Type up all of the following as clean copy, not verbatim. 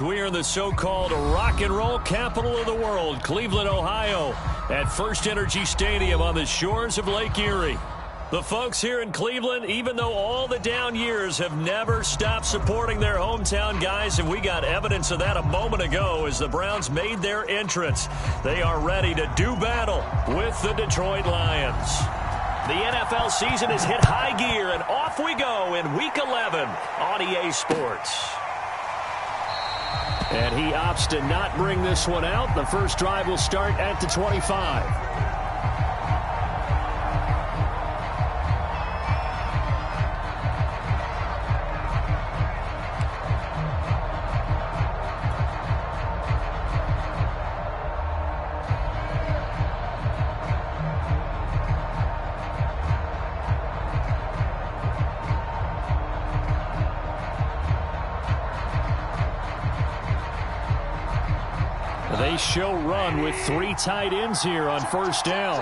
We're in the so-called rock and roll capital of the world, Cleveland, Ohio, at First Energy Stadium on the shores of Lake Erie. The folks here in Cleveland, even though all the down years, have never stopped supporting their hometown guys, and we got evidence of that a moment ago as the Browns made their entrance. They are ready to do battle with the Detroit Lions. The NFL season has hit high gear, and off we go in Week 11 on EA Sports. And he opts to not bring this one out. The first drive will start at the 25. They show run with 3 tight ends here on first down.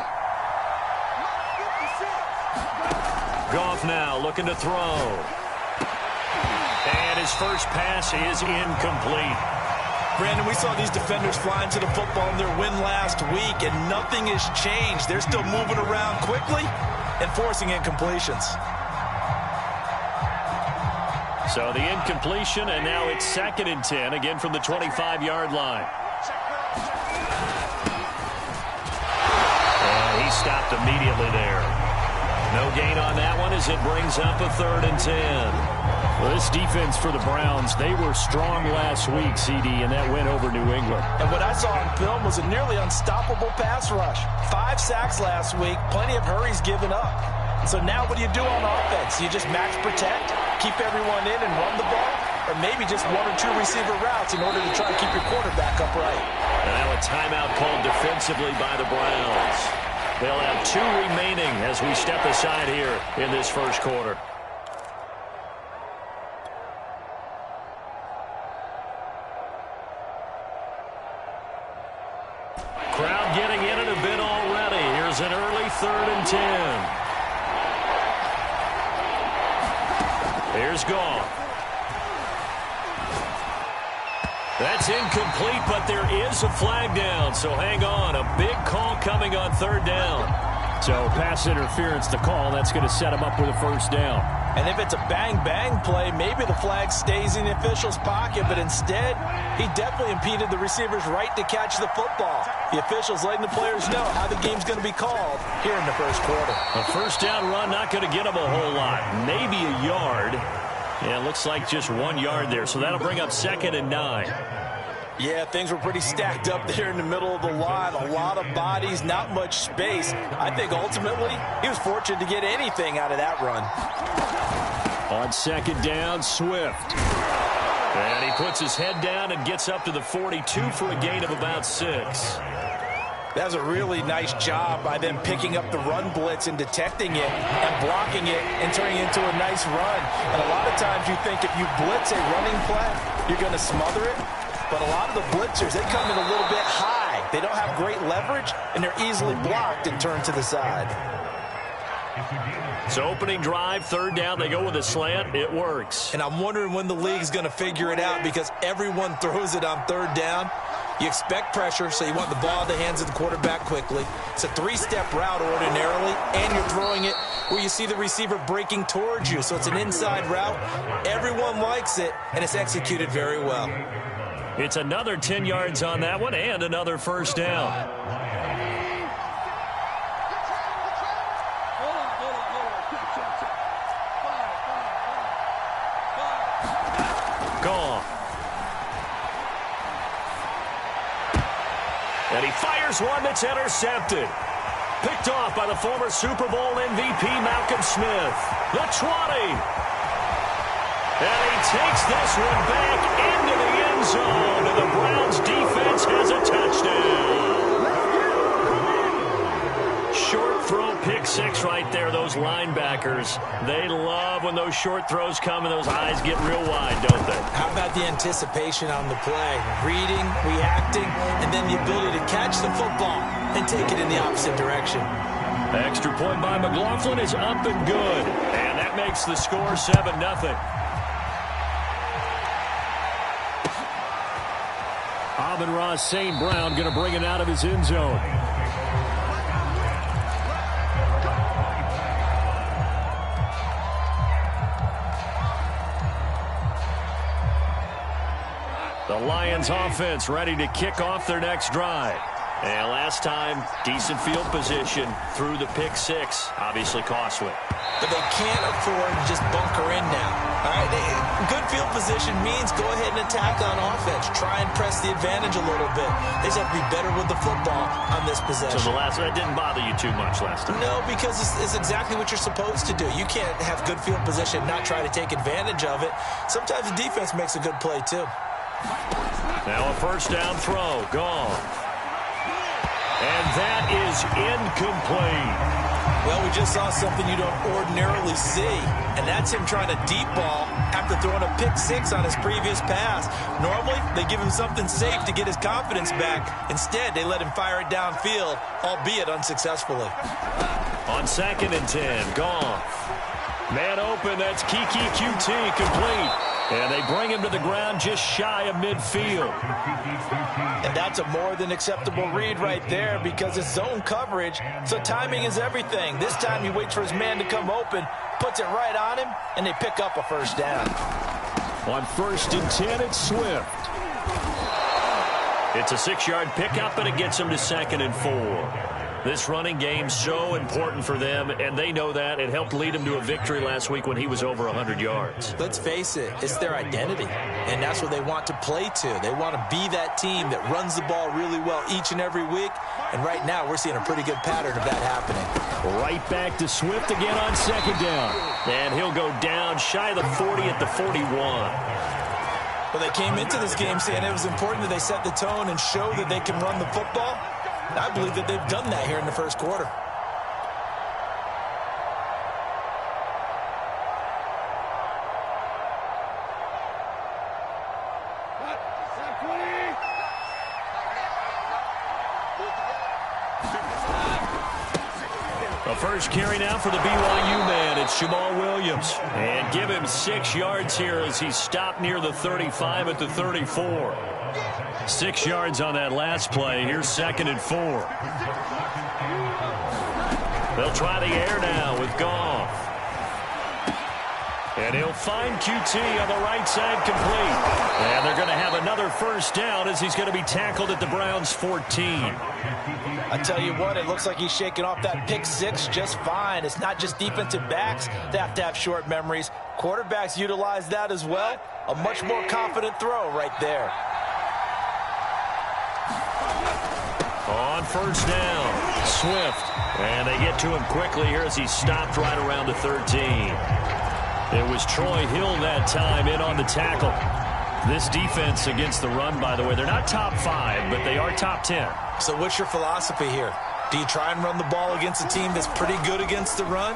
Goff now looking to throw. And his first pass is incomplete. Brandon, we saw these defenders flying to the football in their win last week, and nothing has changed. They're still moving around quickly and forcing incompletions. So the incompletion, and now it's 2nd and 10, again from the 25-yard line. And he stopped immediately there. No gain on that one as it brings up a 3rd and 10. Well, this defense for the Browns, they were strong last week, CD, and that went over New England. And what I saw on film was a nearly unstoppable pass rush. 5 sacks last week, plenty of hurries given up. So now what do you do on offense? You just max protect, keep everyone in and run the ball, or maybe just 1 or 2 receiver routes in order to try to keep your quarterback upright. And now a timeout called defensively by the Browns. They'll have 2 remaining as we step aside here in this first quarter. Crowd getting in it a bit already. Here's an early 3rd and 10. Here's Goff. That's incomplete, but there is a flag down, so hang on. A big call coming on 3rd down. So pass interference to call. That's going to set him up with a first down. And if it's a bang-bang play, maybe the flag stays in the official's pocket, but instead, he definitely impeded the receiver's right to catch the football. The official's letting the players know how the game's going to be called here in the first quarter. A first down run not going to get him a whole lot. Maybe a yard. Yeah, it looks like just 1 yard there, so that'll bring up 2nd and 9. Yeah, things were pretty stacked up there in the middle of the line. A lot of bodies, not much space. I think ultimately he was fortunate to get anything out of that run. On 2nd down, Swift. And he puts his head down and gets up to the 42 for a gain of about 6. That was a really nice job by them picking up the run blitz and detecting it and blocking it and turning it into a nice run. And a lot of times you think if you blitz a running play, you're going to smother it. But a lot of the blitzers, they come in a little bit high. They don't have great leverage, and they're easily blocked and turned to the side. So opening drive, 3rd down, they go with a slant. It works. And I'm wondering when the league's going to figure it out because everyone throws it on 3rd down. You expect pressure, so you want the ball in the hands of the quarterback quickly. It's a 3-step route ordinarily, and you're throwing it where you see the receiver breaking towards you. So it's an inside route. Everyone likes it, and it's executed very well. It's another 10 yards on that one and another first down. Goff. And he fires one that's intercepted. Picked off by the former Super Bowl MVP Malcolm Smith. The 20. And he takes this one back into the end zone. And the Browns defense has a touchdown. Short throw, pick 6 right there. Those linebackers, they love when those short throws come and those eyes get real wide, don't they? How about the anticipation on the play? Reading, reacting, and then the ability to catch the football and take it in the opposite direction. Extra point by McLaughlin is up and good. And that makes the score 7-0. Amon-Ra St. Brown going to bring it out of his end zone. The Lions offense ready to kick off their next drive. And last time, decent field position through the pick six. Obviously costly. But they can't afford to just bunker in now. All right, good field position means go ahead and attack on offense. Try and press the advantage a little bit. They just have to be better with the football on this possession. So that didn't bother you too much last time? No, because it's exactly what you're supposed to do. You can't have good field position and not try to take advantage of it. Sometimes the defense makes a good play, too. Now a first down throw. Gone. And that is incomplete. Well, we just saw something you don't ordinarily see, and that's him trying to deep ball after throwing a pick six on his previous pass. Normally, they give him something safe to get his confidence back. Instead, they let him fire it downfield, albeit unsuccessfully. On 2nd and 10, Goff. Man open, that's Kiki QT, complete. And they bring him to the ground just shy of midfield. And that's a more than acceptable read right there because it's zone coverage, so timing is everything. This time he waits for his man to come open, puts it right on him, and they pick up a first down. On 1st and 10, it's Swift. It's a 6-yard pickup, and it gets him to 2nd and 4. This running game so important for them, and they know that. It helped lead them to a victory last week when he was over 100 yards. Let's face it, it's their identity, and that's what they want to play to. They want to be that team that runs the ball really well each and every week, and right now we're seeing a pretty good pattern of that happening. Right back to Swift again on 2nd down, and he'll go down shy of the 40 at the 41. Well, they came into this game saying it was important that they set the tone and show that they can run the football. I believe that they've done that here in the first quarter. The first carry now for the BYU man. It's Jamal Williams. And give him 6 yards here as he's stopped near the 35 at the 34. 6 yards on that last play. Here's 2nd and 4. They'll try the air now with Goff. And he'll find QT on the right side, complete. And they're going to have another first down as he's going to be tackled at the Browns' 14. I tell you what, it looks like he's shaking off that pick six just fine. It's not just defensive backs that have to have short memories. Quarterbacks utilize that as well. A much more confident throw right there. On first down, Swift. And they get to him quickly here as he stopped right around the 13. It was Troy Hill that time in on the tackle. This defense against the run, by the way, they're not top 5, but they are top 10. So what's your philosophy here? Do you try and run the ball against a team that's pretty good against the run?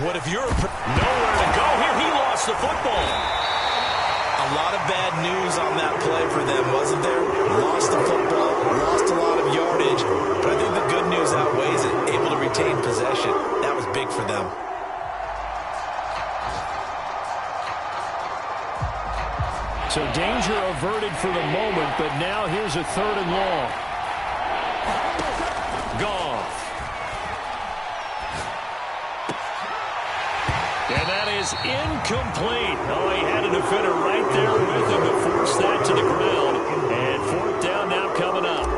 What if you're nowhere to go here? He lost the football. A lot of bad news on that play for them, wasn't there? Lost the football, lost a lot of yardage, but I think the good news outweighs it. Able to retain possession. That was big for them. So danger averted for the moment, but now here's a 3rd and long. Goff. And that is incomplete. Oh, he had a defender right there with him to force that to the ground. And 4th down now coming up.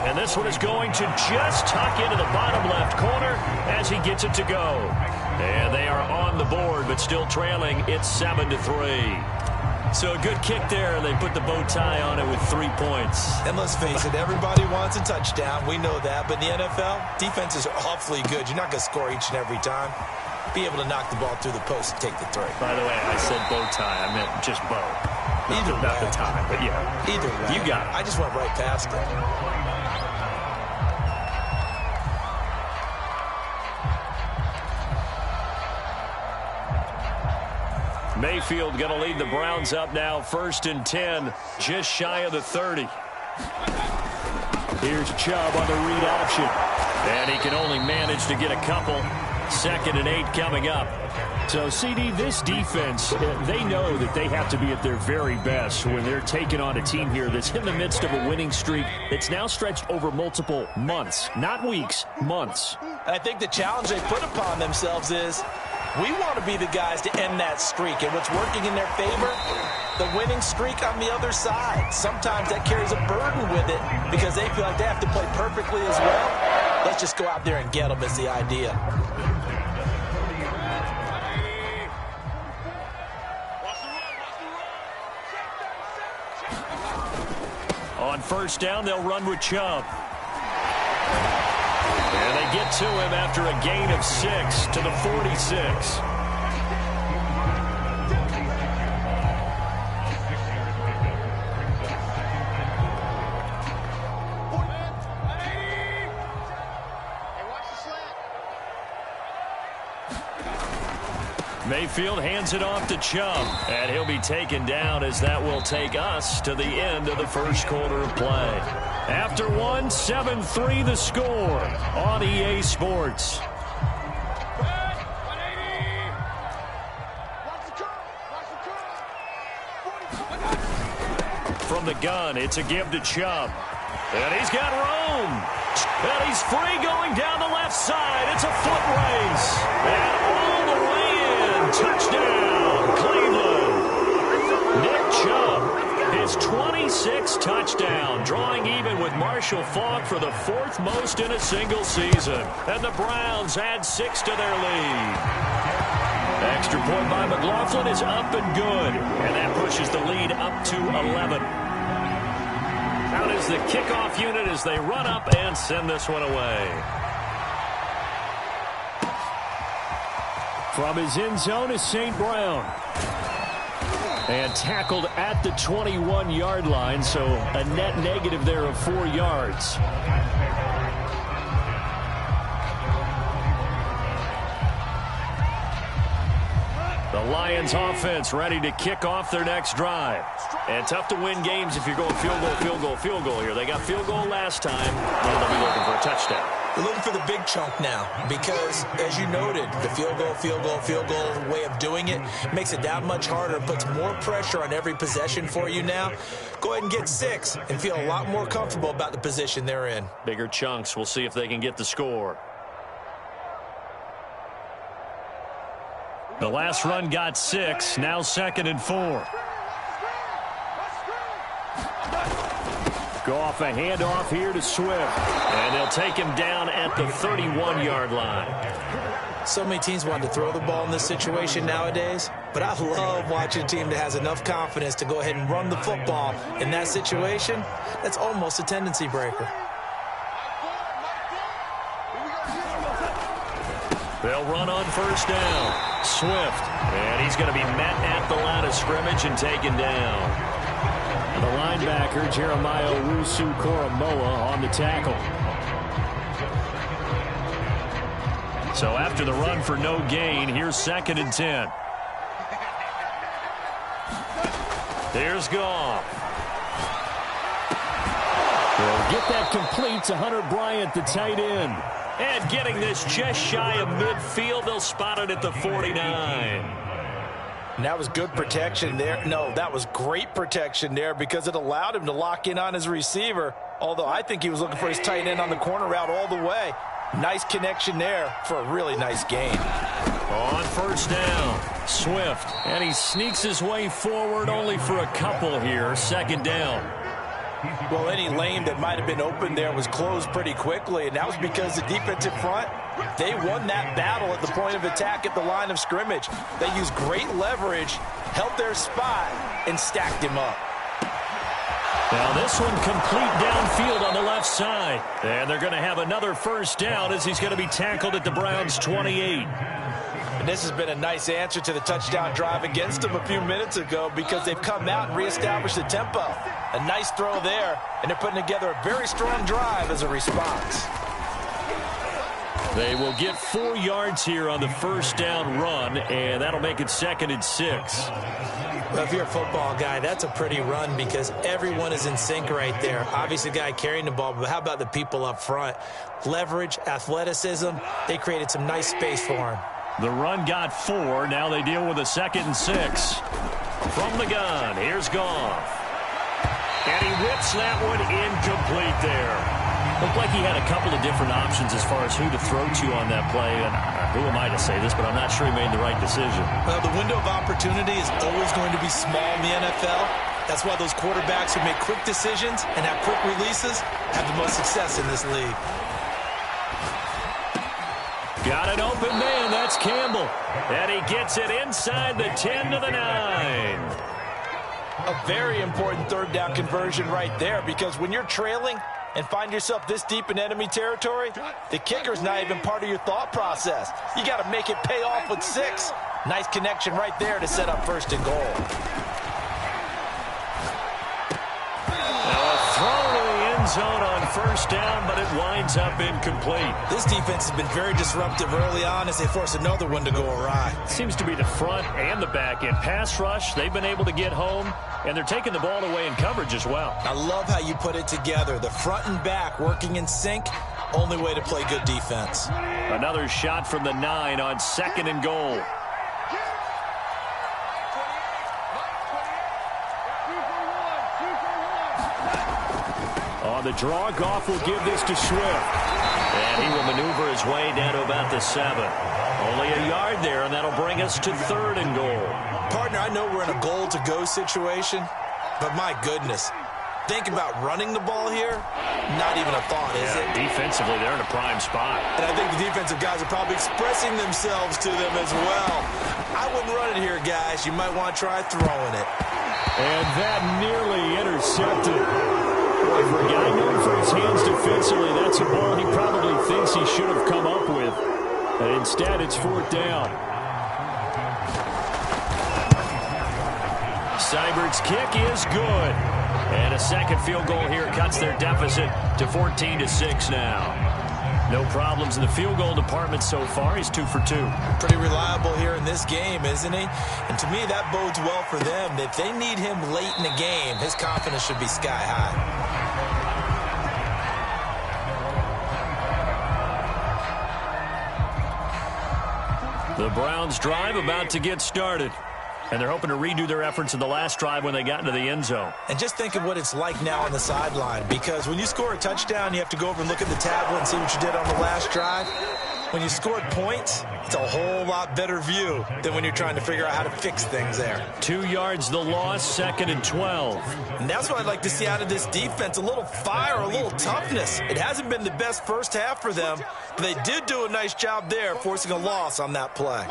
And this one is going to just tuck into the bottom left corner as he gets it to go. And they are on the board, but still trailing. It's 7-3. So a good kick there, and they put the bow tie on it with 3 points. And let's face it, everybody wants a touchdown. We know that. But in the NFL, defenses are awfully good. You're not going to score each and every time. Be able to knock the ball through the post and take the throw. By the way, I said bow tie. I meant just bow. Either not the tie, but yeah. Either way. You got it. I just went right past it. Mayfield going to lead the Browns up now, 1st and 10, just shy of the 30. Here's Chubb on the read option. And he can only manage to get a couple. 2nd and 8 coming up. So, CD, this defense, they know that they have to be at their very best when they're taking on a team here that's in the midst of a winning streak that's now stretched over multiple months, not weeks, months. I think the challenge they put upon themselves is we want to be the guys to end that streak. And what's working in their favor? The winning streak on the other side. Sometimes that carries a burden with it because they feel like they have to play perfectly as well. Let's just go out there and get them is the idea. On 1st down, they'll run with Chubb. And they get to him after a gain of 6 to the 46. Mayfield hands it off to Chubb, and he'll be taken down as that will take us to the end of the first quarter of play. After 1, 7-3 the score on EA Sports. From the gun, it's a give to Chubb. And he's got room. And he's free going down the left side. It's a foot race. And all the way in. Touchdown, Cleveland. Nick Chubb, his 26th touchdown, drawing even with Marshall Faulk for the 4th most in a single season. And the Browns add 6 to their lead. Extra point by McLaughlin is up and good. And that pushes the lead up to 11. Out is the kickoff unit as they run up and send this one away. From his end zone is St. Brown. And tackled at the 21-yard line, so a net negative there of 4 yards. The Lions offense ready to kick off their next drive. And tough to win games if you're going field goal, field goal, field goal here. They got field goal last time, and they'll be looking for a touchdown. They're looking for the big chunk now because, as you noted, the field goal way of doing it makes it that much harder, puts more pressure on every possession for you now. Go ahead and get 6 and feel a lot more comfortable about the position they're in. Bigger chunks. We'll see if they can get the score. The last run got 6. Now 2nd and 4. Goff a handoff here to Swift. And they'll take him down at the 31-yard line. So many teams want to throw the ball in this situation nowadays, but I love watching a team that has enough confidence to go ahead and run the football in that situation. That's almost a tendency breaker. They'll run on 1st down. Swift. And he's going to be met at the line of scrimmage and taken down. And the linebacker, Jeremiah Owusu-Koramoah, on the tackle. So after the run for no gain, here's 2nd and 10. Here's Goff. They'll get that complete to Hunter Bryant, the tight end. And getting this just shy of midfield, they'll spot it at the 49. And that was good protection there. No, that was great protection there because it allowed him to lock in on his receiver, although I think he was looking for his tight end on the corner route all the way. Nice connection there for a really nice gain. On 1st down, Swift. And he sneaks his way forward only for a couple here. 2nd down. Well, any lane that might have been open there was closed pretty quickly, and that was because the defensive front, they won that battle at the point of attack at the line of scrimmage. They used great leverage, held their spot, and stacked him up. Now this one complete downfield on the left side. And they're going to have another 1st down as he's going to be tackled at the Browns' 28. And this has been a nice answer to the touchdown drive against them a few minutes ago because they've come out and reestablished the tempo. A nice throw there, and they're putting together a very strong drive as a response. They will get 4 yards here on the 1st down run, and that'll make it 2nd and 6. Well, if you're a football guy, that's a pretty run because everyone is in sync right there. Obviously, the guy carrying the ball, but how about the people up front? Leverage, athleticism, they created some nice space for him. The run got 4. Now they deal with a 2nd and 6. From the gun, here's Goff. And he whips that one incomplete there. Looked like he had a couple of different options as far as who to throw to on that play. And who am I to say this, but I'm not sure he made the right decision. Well, the window of opportunity is always going to be small in the NFL. That's why those quarterbacks who make quick decisions and have quick releases have the most success in this league. Got an open man. That's Campbell. And he gets it inside the 10 to the 9. A very important third down conversion right there because when you're trailing and find yourself this deep in enemy territory, the kicker's not even part of your thought process. You got to make it pay off with 6. Nice connection right there to set up 1st and goal. Now a throw to the end zone on 1st down, but it winds up incomplete. This defense has been very disruptive early on as they force another one to go awry. Seems to be the front and the back end. Pass rush, they've been able to get home, and they're taking the ball away in coverage as well. I love how you put it together. The front and back working in sync. Only way to play good defense. Another shot from the 9 on 2nd and goal. On the draw, Goff will give this to Swift. And he will maneuver his way down to about the 7. Only a yard there, and that'll bring us to 3rd and goal. Partner, I know we're in a goal-to-go situation, but my goodness, think about running the ball here. Not even a thought, is it? Defensively, they're in a prime spot. And I think the defensive guys are probably expressing themselves to them as well. I wouldn't run it here, guys. You might want to try throwing it. And that nearly intercepted. Boy, for a guy known for his hands defensively, that's a ball he probably thinks he should have come up with. And instead, it's 4th down. Seibert's kick is good. And a 2nd field goal here cuts their deficit to 14-6 now. No problems in the field goal department so far. He's 2 for 2. Pretty reliable here in this game, isn't he? And to me, that bodes well for them. If they need him late in the game, his confidence should be sky high. The Browns drive about to get started. And they're hoping to redo their efforts in the last drive when they got into the end zone. And just think of what it's like now on the sideline, because when you score a touchdown, you have to go over and look at the tablet and see what you did on the last drive. When you scored points, it's a whole lot better view than when you're trying to figure out how to fix things there. 2 yards the loss, 2nd and 12. And that's what I'd like to see out of this defense, a little fire, a little toughness. It hasn't been the best first half for them, but they did do a nice job there, forcing a loss on that play.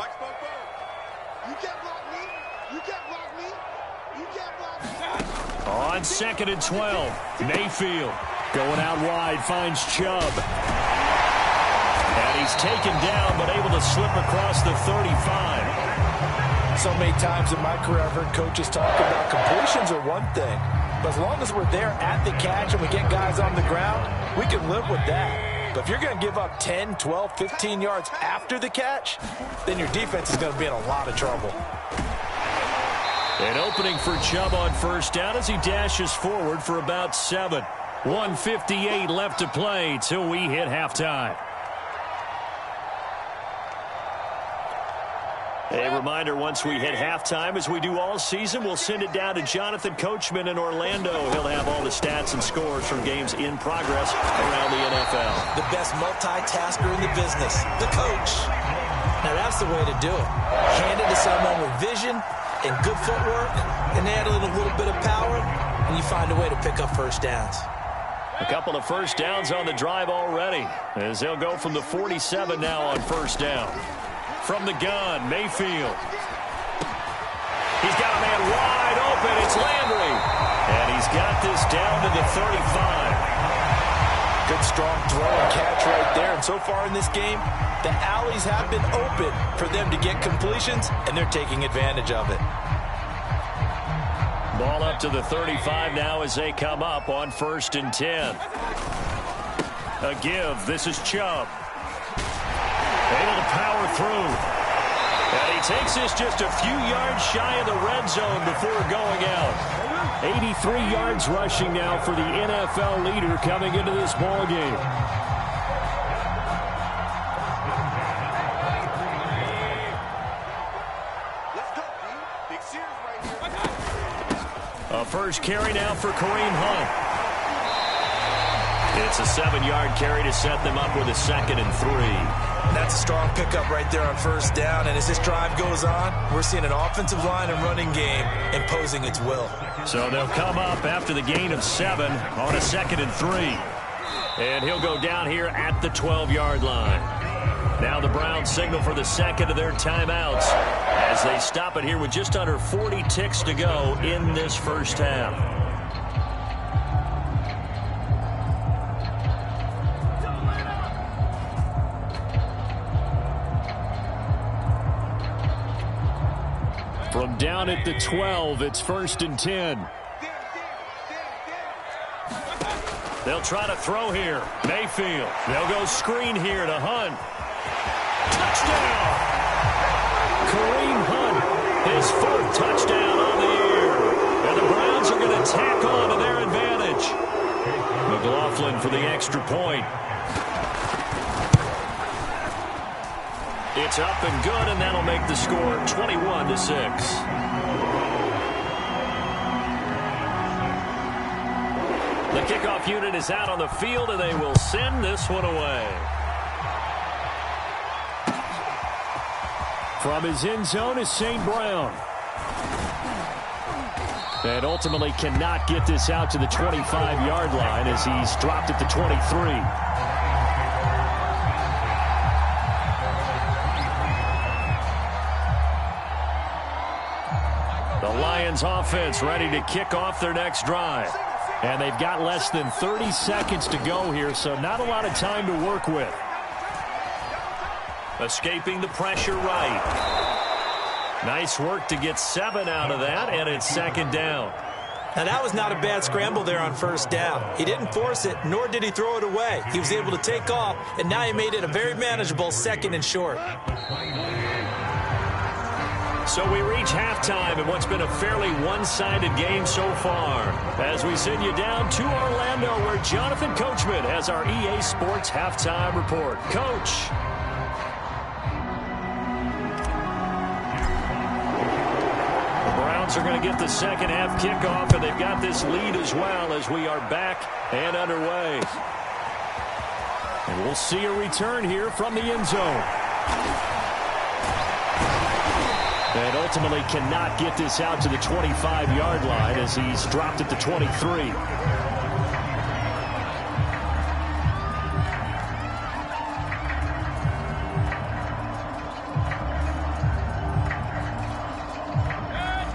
On 2nd and 12, Mayfield going out wide, finds Chubb. And he's taken down, but able to slip across the 35. So many times in my career, I've heard coaches talk about completions are one thing. But as long as we're there at the catch and we get guys on the ground, we can live with that. But if you're going to give up 10, 12, 15 yards after the catch, then your defense is going to be in a lot of trouble. An opening for Chubb on 1st down as he dashes forward for about 7. 1:58 left to play till we hit halftime. A reminder, once we hit halftime, as we do all season, we'll send it down to Jonathan Coachman in Orlando. He'll have all the stats and scores from games in progress around the NFL. The best multitasker in the business, the coach. Now that's the way to do it. Hand it to someone with vision and good footwork, and add a little bit of power, and you find a way to pick up 1st downs. A couple of 1st downs on the drive already, as they'll go from the 47 now on 1st down. From the gun, Mayfield. He's got a man wide open. It's Landry. And he's got this down to the 35. Good strong throw and catch right there. And so far in this game, the alleys have been open for them to get completions, and they're taking advantage of it. Ball up to the 35 now as they come up on 1st and 10. A give. This is Chubb. Able to power through. And he takes this just a few yards shy of the red zone before going out. 83 yards rushing now for the NFL leader coming into this ball game. A first carry now for Kareem Hunt. It's a 7-yard carry to set them up with a 2nd and 3. That's a strong pickup right there on first down. And as this drive goes on, we're seeing an offensive line and running game imposing its will. So they'll come up after the gain of 7 on a 2nd and 3. And he'll go down here at the 12-yard line. Now the Browns signal for the second of their timeouts as they stop it here with just under 40 ticks to go in this first half. From down at the 12, it's 1st and 10. They'll try to throw here. Mayfield. They'll go screen here to Hunt. Touchdown! Kareem Hunt, his 4th touchdown on the year. And the Browns are going to tack on to their advantage. McLaughlin for the extra point. It's up and good, and that'll make the score 21-6. The kickoff unit is out on the field, and they will send this one away. From his end zone is St. Brown. And ultimately cannot get this out to the 25-yard line as he's dropped at the 23. The Lions offense ready to kick off their next drive. And they've got less than 30 seconds to go here, so not a lot of time to work with. Escaping the pressure right. Nice work to get 7 out of that, and it's 2nd down. Now, that was not a bad scramble there on first down. He didn't force it, nor did he throw it away. He was able to take off, and now he made it a very manageable 2nd and short. So we reach halftime in what's been a fairly one-sided game so far. As we send you down to Orlando, where Jonathan Coachman has our EA Sports halftime report. Coach. The Browns are going to get the second half kickoff, and they've got this lead as well as we are back and underway. And we'll see a return here from the end zone. And ultimately cannot get this out to the 25-yard line as he's dropped at the 23.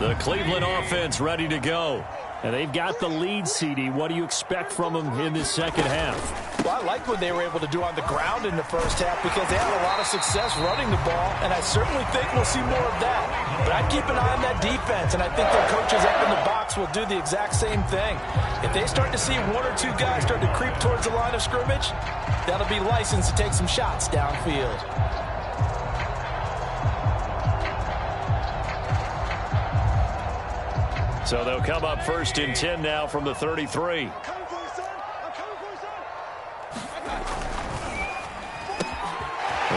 The Cleveland offense ready to go. And they've got the lead, CD. What do you expect from them in this second half? Well, I like what they were able to do on the ground in the first half because they had a lot of success running the ball, and I certainly think we'll see more of that. But I'd keep an eye on that defense, and I think their coaches up in the box will do the exact same thing. If they start to see 1 or 2 guys start to creep towards the line of scrimmage, that'll be licensed to take some shots downfield. So they'll come up 1st and 10 now from the 33.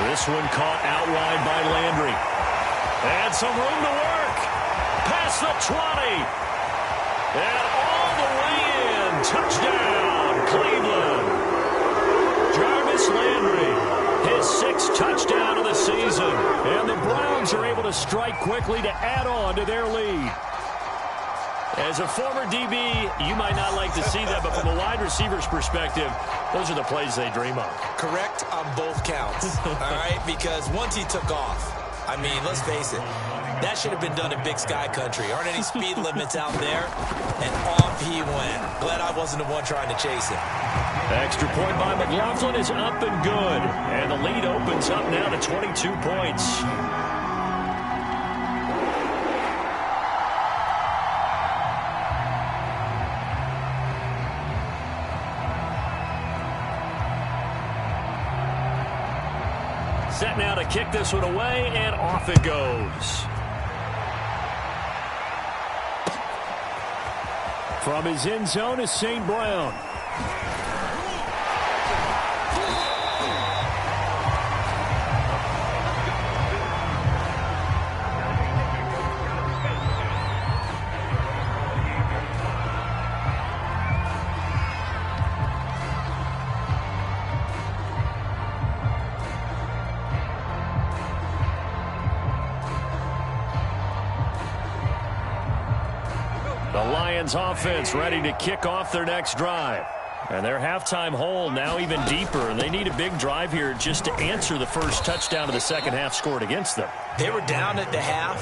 This one caught out wide by Landry. And some room to work. Past the 20. And all the way in. Touchdown, Cleveland. Jarvis Landry, his 6th touchdown of the season. And the Browns are able to strike quickly to add on to their lead. As a former DB, you might not like to see that, but from a wide receiver's perspective, those are the plays they dream of. Correct on both counts, all right? Because once he took off, I mean, let's face it, that should have been done in Big Sky Country. Aren't any speed limits out there? And off he went. Glad I wasn't the one trying to chase him. Extra point by McLaughlin is up and good. And the lead opens up now to 22 points. Set now to kick this one away, and off it goes. From his end zone is St. Brown. The Lions offense ready to kick off their next drive. And their halftime hole now even deeper. And they need a big drive here just to answer the first touchdown of the second half scored against them. They were down at the half.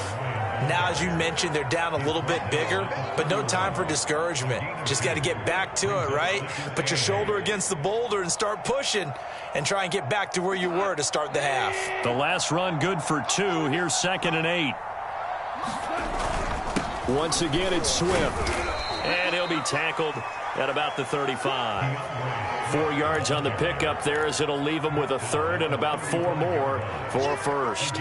Now, as you mentioned, they're down a little bit bigger, but no time for discouragement. Just got to get back to it, right? Put your shoulder against the boulder and start pushing and try and get back to where you were to start the half. The last run good for 2. Here's 2nd and 8. Once again, it's Swift. And he'll be tackled at about the 35. 4 yards on the pickup there as it'll leave him with a 3rd and about 4 more for a first.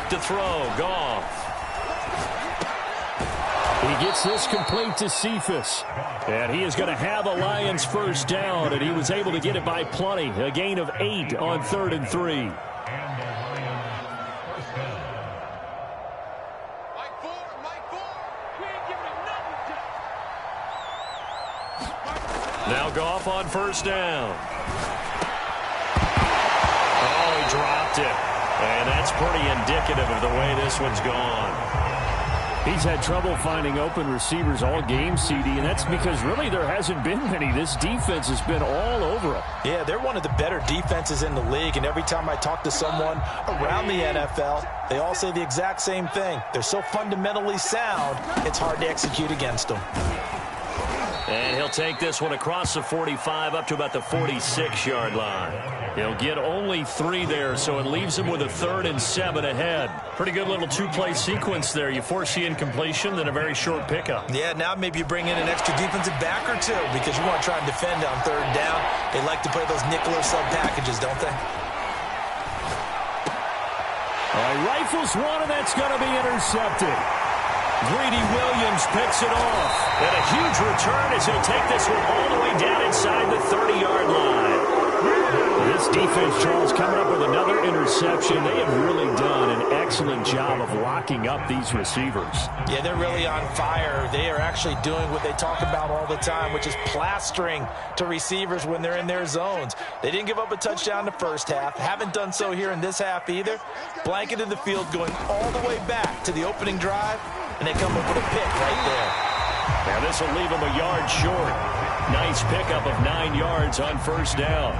To throw, Goff. He gets this complete to Cephas. And he is going to have a Lions first down, and he was able to get it by plenty. A gain of 8 on 3rd and 3. Now Goff on first down. Oh, he dropped it. And that's pretty indicative of the way this one's gone. He's had trouble finding open receivers all game, CD, and that's because really there hasn't been many. This defense has been all over him. Yeah, they're one of the better defenses in the league, and every time I talk to someone around the NFL, they all say the exact same thing. They're so fundamentally sound, it's hard to execute against them. And he'll take this one across the 45 up to about the 46-yard line. He'll get only 3 there, so it leaves him with a 3rd and 7 ahead. Pretty good little 2-play sequence there. You force the incompletion, then a very short pickup. Yeah, now maybe you bring in an extra defensive back or 2 because you want to try and defend on 3rd down. They like to play those nickel or sub packages, don't they? All right, rifles one, and that's going to be intercepted. Greedy Williams picks it off. And a huge return as he'll take this one all the way down inside the 30-yard line. This defense, Charles, coming up with another interception. They have really done an excellent job of locking up these receivers. Yeah, they're really on fire. They are actually doing what they talk about all the time, which is plastering to receivers when they're in their zones. They didn't give up a touchdown in the first half. Haven't done so here in this half either. Blanketed the field going all the way back to the opening drive, and they come up with a pick right there. Now this will leave them a yard short. Nice pickup of 9 yards on first down.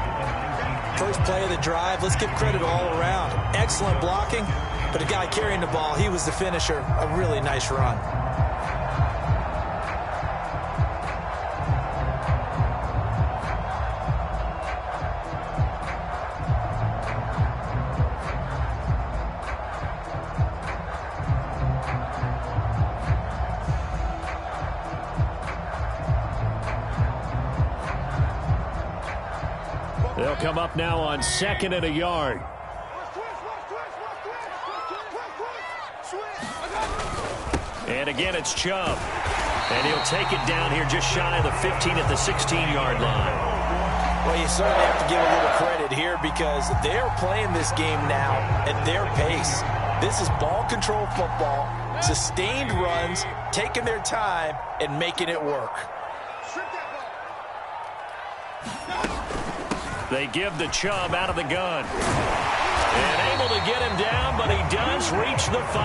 First play of the drive, let's give credit all around. Excellent blocking, but a guy carrying the ball, he was the finisher. A really nice run. They'll come up now on 2nd and a yard. And again, it's Chubb. And he'll take it down here just shy of the 15 at the 16-yard line. Well, you certainly have to give a little credit here because they're playing this game now at their pace. This is ball control football, sustained runs, taking their time, and making it work. They give the Chubb out of the gun. And able to get him down, but he does reach the 5.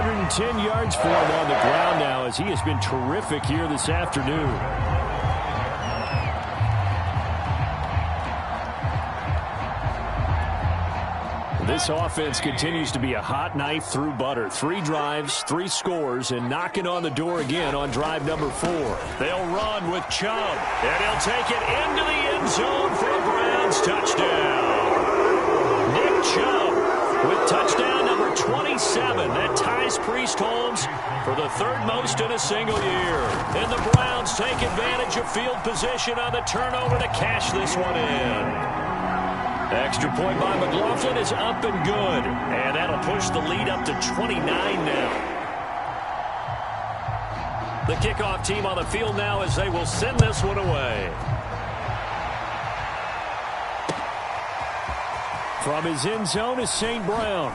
110 yards for him on the ground now as he has been terrific here this afternoon. This offense continues to be a hot knife through butter. 3 drives, 3 scores, and knocking on the door again on drive number 4. They'll run with Chubb, and he'll take it into the end end zone for a Browns touchdown. Nick Chubb with touchdown number 27. That ties Priest Holmes for the third most in a single year. And the Browns take advantage of field position on the turnover to cash this one in. Extra point by McLaughlin is up and good. And that'll push the lead up to 29 now. The kickoff team on the field now as they will send this one away. From his end zone is St. Brown.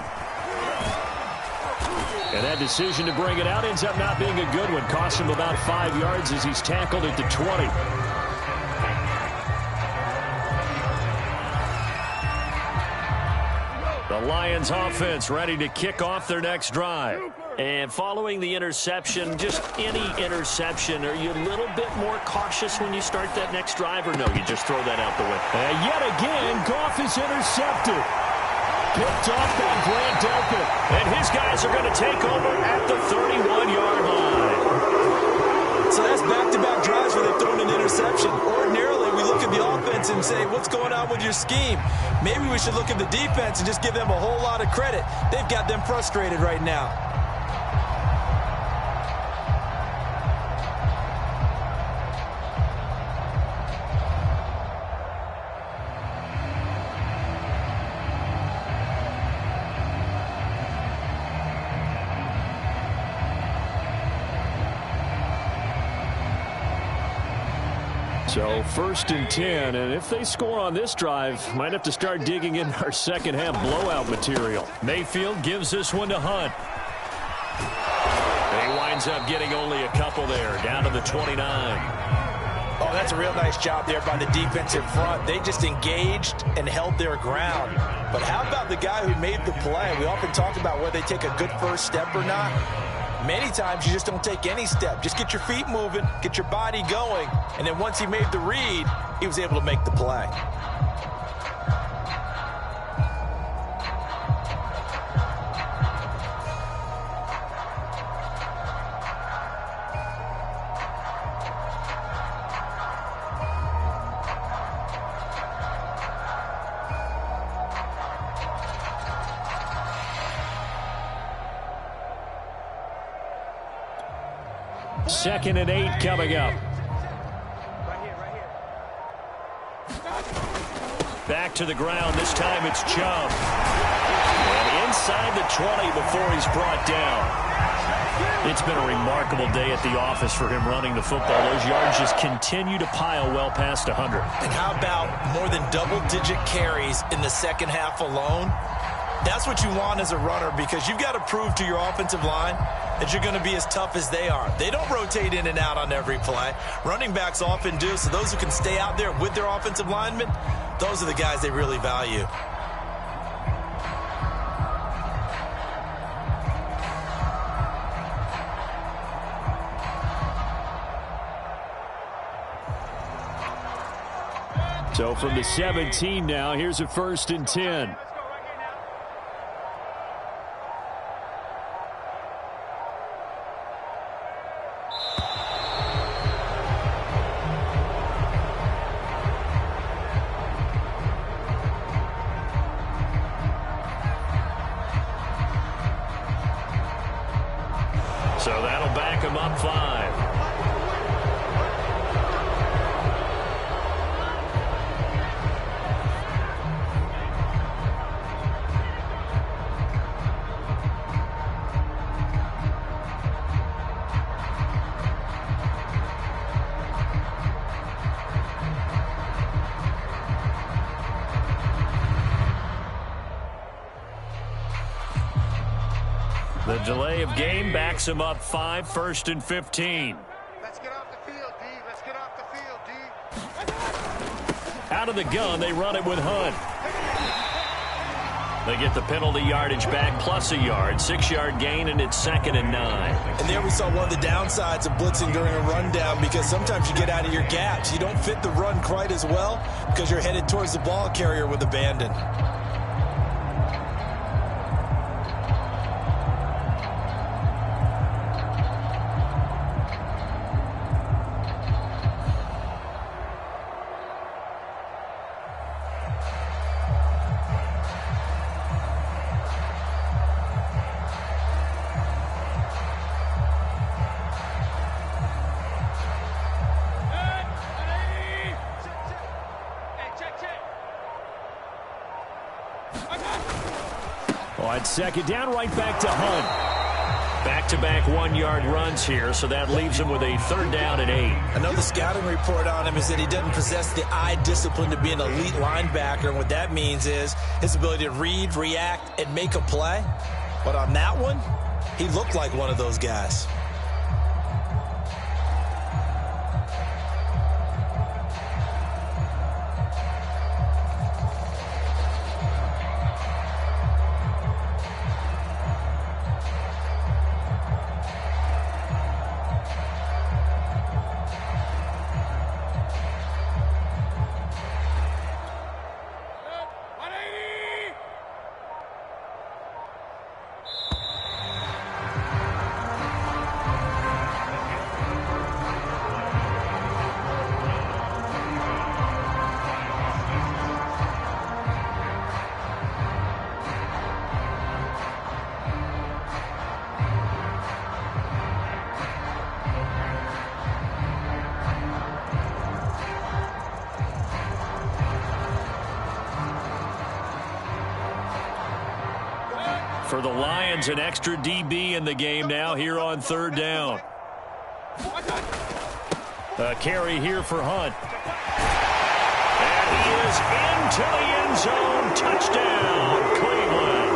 And that decision to bring it out ends up not being a good one. Cost him about 5 yards as he's tackled at the 20. The Lions offense ready to kick off their next drive. And following the interception, just any interception, are you a little bit more cautious when you start that next drive, or no, you just throw that out the way? And yet again, Goff is intercepted. Picked off by Grant Delpit. And his guys are going to take over at the 31-yard line. So that's back-to-back drives where they've thrown an interception. Ordinarily, we look at the offense and say, what's going on with your scheme? Maybe we should look at the defense and just give them a whole lot of credit. They've got them frustrated right now. So 1st and 10, and if they score on this drive, might have to start digging in our second half blowout material. Mayfield gives this one to Hunt. And he winds up getting only a couple there, down to the 29. Oh, that's a real nice job there by the defensive front. They just engaged and held their ground. But how about the guy who made the play? We often talk about whether they take a good first step or not. Many times you just don't take any step. Just get your feet moving, get your body going, and then once he made the read, he was able to make the play. Second and 8 coming up. Back to the ground. This time it's Chubb. And inside the 20 before he's brought down. It's been a remarkable day at the office for him running the football. Those yards just continue to pile well past 100. And how about more than double-digit carries in the second half alone? That's what you want as a runner, because you've got to prove to your offensive line that you're going to be as tough as they are. They don't rotate in and out on every play. Running backs often do, so those who can stay out there with their offensive linemen, those are the guys they really value. So from the 17 now, here's a 1st and 10. So that'll back him up 5. The delay of game backs him up 5, 1st and 15. Let's get off the field, D. Let's get off the field, D. Out of the gun, they run it with Hunt. They get the penalty yardage back plus a yard, 6-yard gain, and it's 2nd and 9. And there we saw one of the downsides of blitzing during a rundown, because sometimes you get out of your gaps. You don't fit the run quite as well because you're headed towards the ball carrier with abandon. On second down, right back to Hunt. Back-to-back one-yard runs here, so that leaves him with a third down and 8. Another scouting report on him is that he doesn't possess the eye discipline to be an elite linebacker, and what that means is his ability to read, react, and make a play. But on that one, he looked like one of those guys. For the Lions, an extra DB in the game now here on third down. A carry here for Hunt. And he is into the end zone. Touchdown, Cleveland.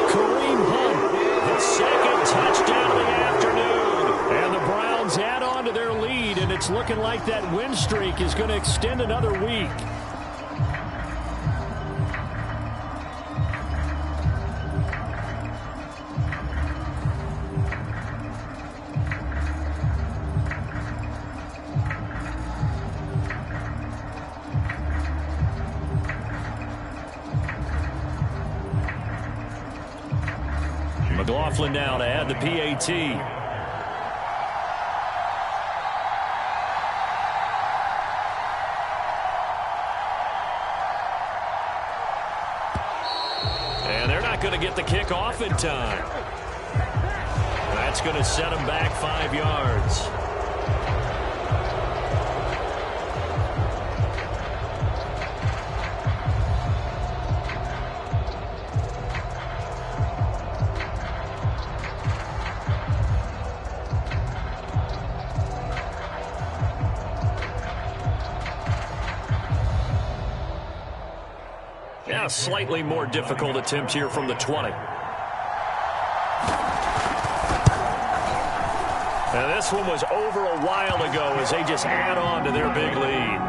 Kareem Hunt, the second touchdown of the afternoon. And the Browns add on to their lead, and it's looking like that win streak is going to extend another week. McLaughlin now to add the PAT. And they're not going to get the kick off in time. That's going to set them back 5 yards. Yeah, slightly more difficult attempt here from the 20. And this one was over a while ago as they just add on to their big lead.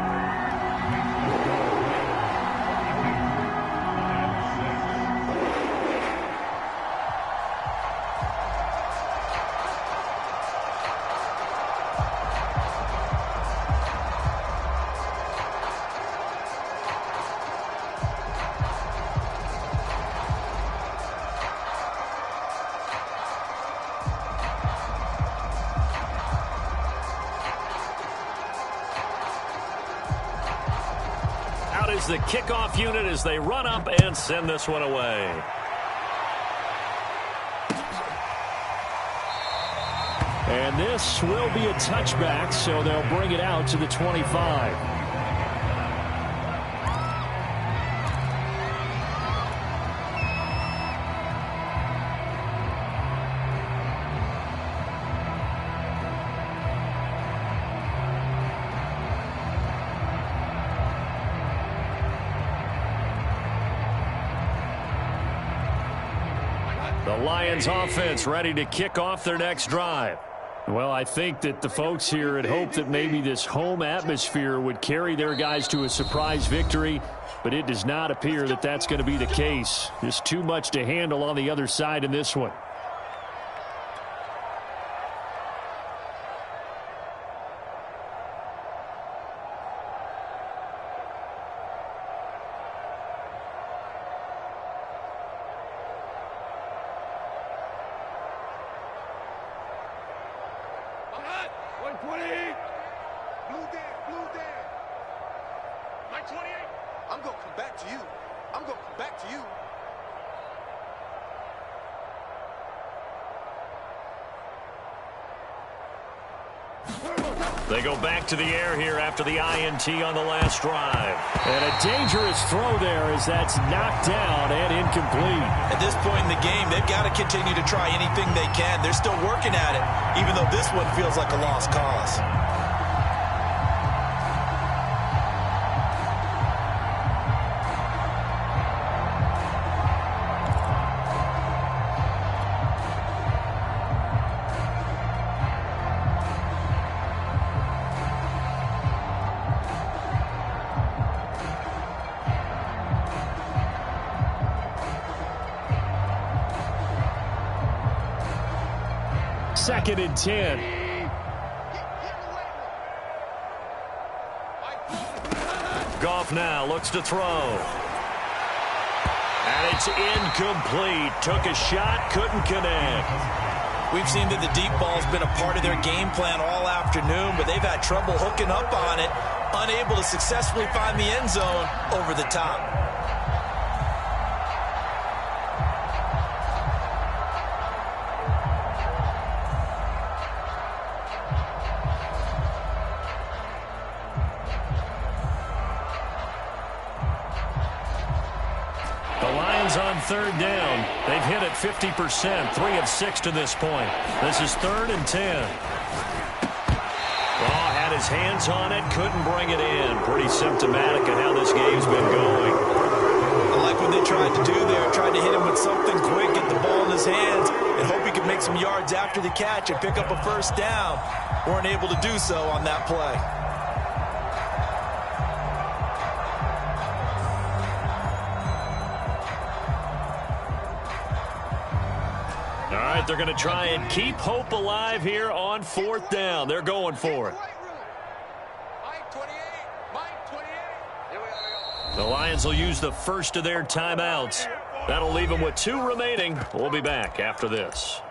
Is the kickoff unit as they run up and send this one away. And this will be a touchback, so they'll bring it out to the 25. The Lions offense ready to kick off their next drive. Well, I think that the folks here had hoped that maybe this home atmosphere would carry their guys to a surprise victory, but it does not appear that that's going to be the case. There's too much to handle on the other side in this one. They go back to the air here after the INT on the last drive. And a dangerous throw there as that's knocked down and incomplete. At this point in the game, they've got to continue to try anything they can. They're still working at it, even though this one feels like a lost cause. Second and 10. Goff now looks to throw. And it's incomplete. Took a shot, couldn't connect. We've seen that the deep ball's been a part of their game plan all afternoon, but they've had trouble hooking up on it, unable to successfully find the end zone over the top. On third down. They've hit it 50%, 3 of 6 to this point. This is 3rd and 10. Oh, had his hands on it, couldn't bring it in. Pretty symptomatic of how this game's been going. I like what they tried to do there, tried to hit him with something quick, get the ball in his hands, and hope he could make some yards after the catch and pick up a first down. Weren't able to do so on that play. All right, they're going to try and keep hope alive here on 4th down. They're going for it. The Lions will use the first of their timeouts. That'll leave them with 2 remaining. We'll be back after this.